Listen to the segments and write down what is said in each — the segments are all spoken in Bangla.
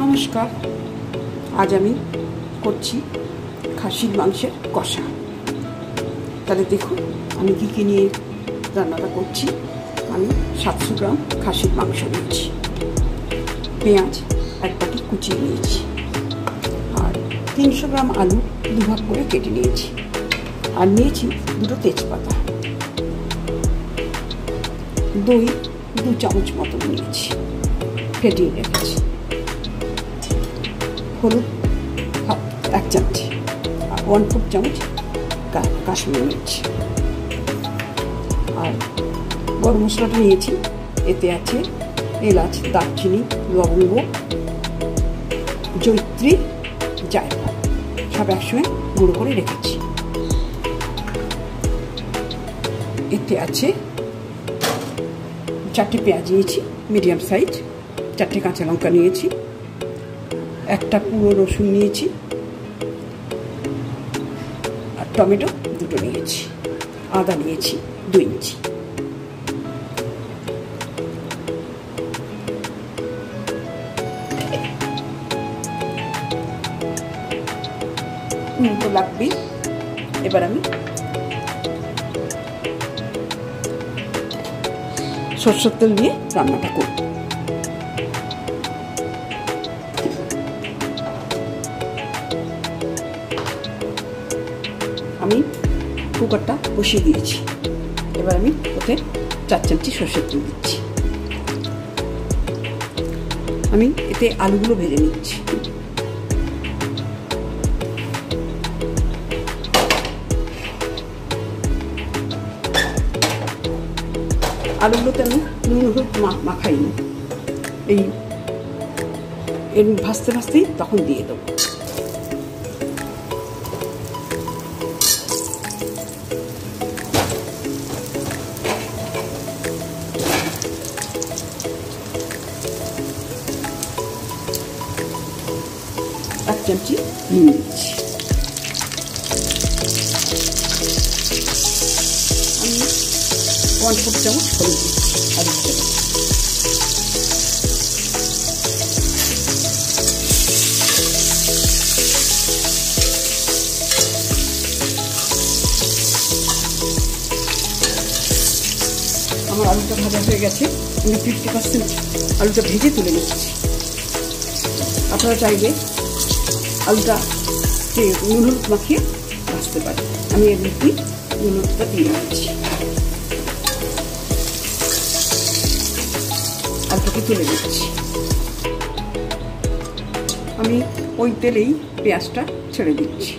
নমস্কার। আজ আমি করছি খাসির মাংসের কষা। তাহলে দেখুন আমি কী নিয়ে রান্নাটা করছি। আমি 700 গ্রাম খাসির মাংস নিয়েছি, পেঁয়াজ এক বাটি কুচিয়ে নিয়েছি, আর 300 গ্রাম আলু দুভাগ করে কেটে নিয়েছি, আর নিয়েছি দুটো তেজপাতা, দই 2 চামচ মতো নিয়েছি, ফেটিয়ে রেখেছি, হলুদ 1 চামচ, আর 1/4 চামচ কাশ্মীরি মির্চ, আর গরম মশলাটা নিয়েছি। এতে আছে এলাচ, দারচিনি, লবঙ্গ, জয়িত্রী, জায়ফল, সব একসঙ্গে গুঁড়ো করে রেখেছি। এতে আছে 4টে পেঁয়াজ নিয়েছি মিডিয়াম সাইজ, 4টে কাঁচা লঙ্কা নিয়েছি, একটা পুরো রসুন নিয়েছি, আর টমেটো 2টো নিয়েছি, আদা নিয়েছি 2 ইঞ্চি। তো লাগবেই। এবার আমি সরষের তেল দিয়ে রান্নাটা করব। আমি কুকারটা বসিয়ে দিয়েছি। এবার আমি ওতে 4 চামচি সরষের তেল দিচ্ছি। আমি এতে আলুগুলো ভেজে নিচ্ছি। আলুগুলোতে আমি নুন হলুদ মাখাইনি, এর ভাজতে ভাজতেই তখন দিয়ে দেবো। এক চামচি নুন দিচ্ছি। আমি 1/4 চামচ হলুদ দিচ্ছি। আর আমার আলুটা ভাজা হয়ে গেছে। আমি 50% আলুটা ভেজে তুলে নিচ্ছি। আপনারা চাইলে আলুটা নুন হলুদ মাখিয়ে ভাজতে পারেন। আমি এর মধ্যে নুন হলুদটা দিয়ে দিচ্ছি, আলুটাকে তুলে দিচ্ছি। আমি ওই তেলেই পেঁয়াজটা ছেড়ে দিচ্ছি।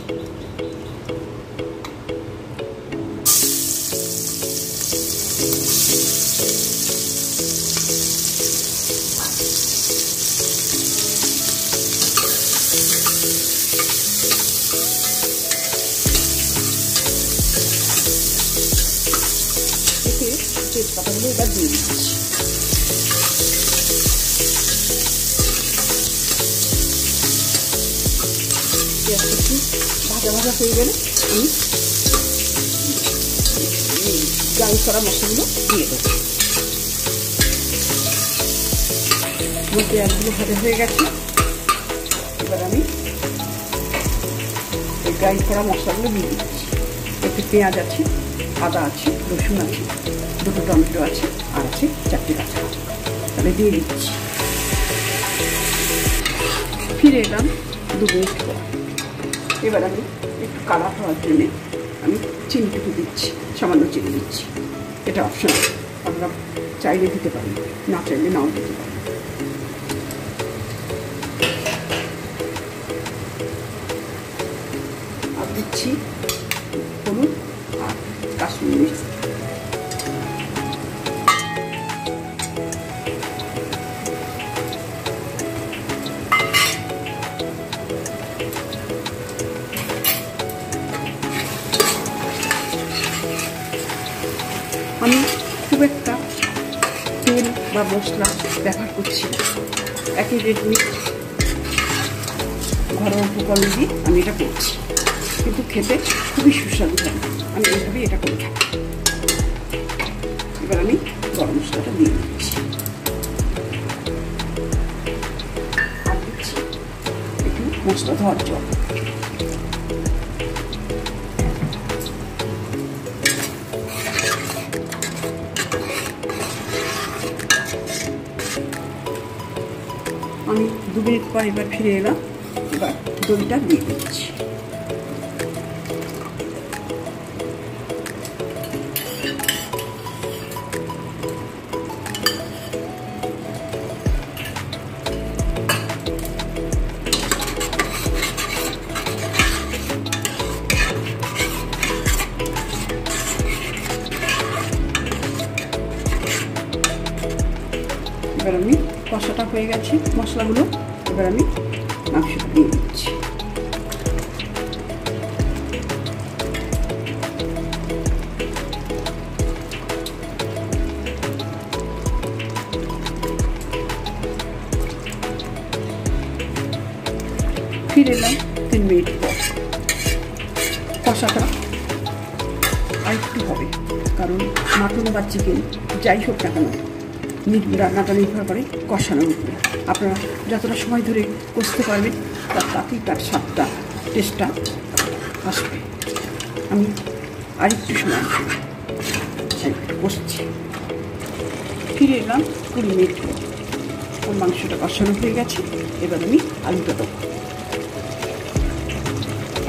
তেজপাতাগুলো এবার দিয়ে দিচ্ছি। পেঁয়াজটা একটু ভাজা ভাজা হয়ে গেলে আমি গ্রাইন্ড করা মশলাগুলো দিয়ে দেবো। আমার পেঁয়াজগুলো ভাজা হয়ে গেছে। এবার আমি এই গ্রাইন্ড করা মশলাগুলো দিয়ে দিচ্ছি। একটু পেঁয়াজ আছে, আদা আছে, রসুন আছে, 2টো টমেটো আছে, আর আছে 4টে কাঁচা লঙ্কা। তাহলে দিয়ে দিচ্ছি। ফিরে এলাম 2 মিনিট পর। এবার আমি একটু কালার হওয়ার জন্যে আমি চিনিটুকু দিচ্ছি, সামান্য চিনি দিচ্ছি। এটা অপশনাল, আপনারা চাইলে দিতে পারেন, না চাইলে নাও দিতে পারেন। আর দিচ্ছি হলুদ আর কাশ্মীরি মির্চ। আমি খুব একটা তেল বা মশলা ব্যবহার করছি না। একই রেডমিট ঘরোয়া উপকরণ দিয়ে আমি এটা করছি, কিন্তু খেতে খুবই সুস্বাদু হয়। আমি এইভাবেই এটা করে থাকি। এবার আমি গরম মশলাটা দিয়ে দিচ্ছি, আর দিচ্ছি মশলা ধোয়ার জল। আমি 2 মিনিট পর এবার ফিরে এলাম। এবার দইটা দিয়ে দিচ্ছি। এবার আমি কষাটা হয়ে গেছে মশলাগুলো, এবার আমি মাংসটা দিয়ে দিচ্ছি। ফিরে এলাম 3 মিনিট পর। কষাটা আর একটু হবে, কারণ মাটন বা চিকেন যাই হোক না কেন রান্নাটা নির্ভর করে কষানোর উপরে। আপনারা যতটা সময় ধরে কষতে পারবেন তাতেই তার স্বাদটা টেস্টটা আসবে। আমি আরেকটু সময় কষছি। ফিরে এলাম 20 মিনিট পর। ওর মাংসটা কষানো হয়ে গেছে। এবার আমি আলুটা দেবো।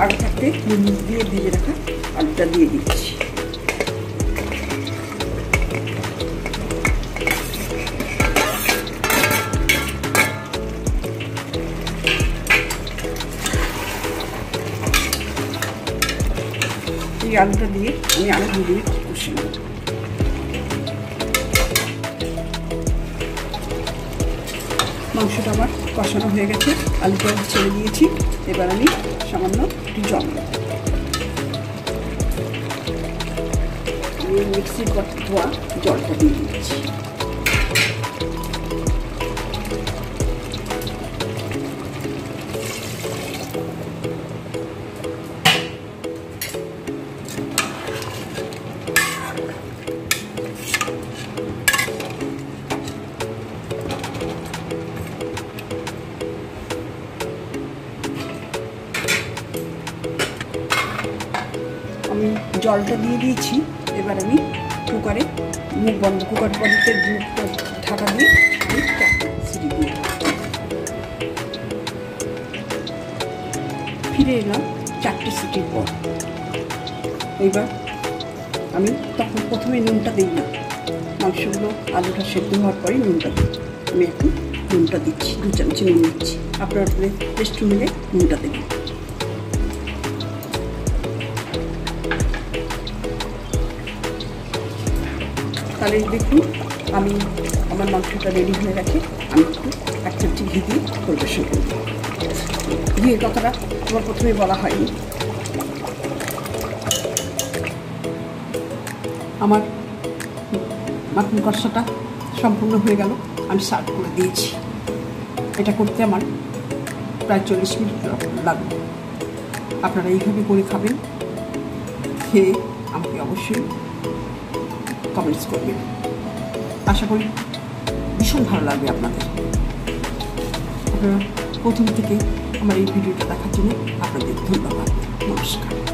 আগে থাকতে নুন দিয়ে ভেজে রাখা আলুটা দিয়ে দিচ্ছি। এই আলুটা দিয়ে আমি আরো 2 মিনিট কষে নেব। মাংসটা আমার কষানো হয়ে গেছে, আলুটা ছেড়ে দিয়েছি। এবার আমি সামান্য একটু জল দেব। আমি মিক্সির ধোয়া জলটা দিয়ে দিচ্ছি। আমি জলটা দিয়ে দিয়েছি। এবার আমি কুকারে মুখ বন্ধ, কুকার বন্ধের মুখটা ঢাকা দিয়ে সিটি দিয়ে ফিরে এলাম 4টে সিটির পর। এইবার আমি তখন প্রথমে নুনটা দিই না, মাংসগুলো আলুটা সেদ্ধ হওয়ার পরেই নুনটা দিই। আমি এখন নুনটা দিচ্ছি, 2 চামচ নুন দিচ্ছি। আপনার টেস্ট মিলে নুনটা দেবেন। তাহলে দেখুন আমি আমার মাংসটা রেডি হয়ে গেছে। আমি একটু 1 চামচ ঘি দিয়ে পরিবেশন করব। ঘিয়ের কথাটা আমার প্রথমে বলা হয়নি। আমার মাটন কষাটা সম্পূর্ণ হয়ে গেল। আমি সার্ভ করে দিয়েছি। এটা করতে আমার প্রায় 40 মিনিট লাগবে। আপনারা এইভাবে করে খাবেন, খেয়ে আমাকে অবশ্যই কমেন্টস করবেন। আশা করি ভীষণ ভালো লাগবে আপনাদের। আপনারা প্রথম থেকে আমার এই ভিডিওটা দেখার জন্য আপনাদের ধন্যবাদ। নমস্কার।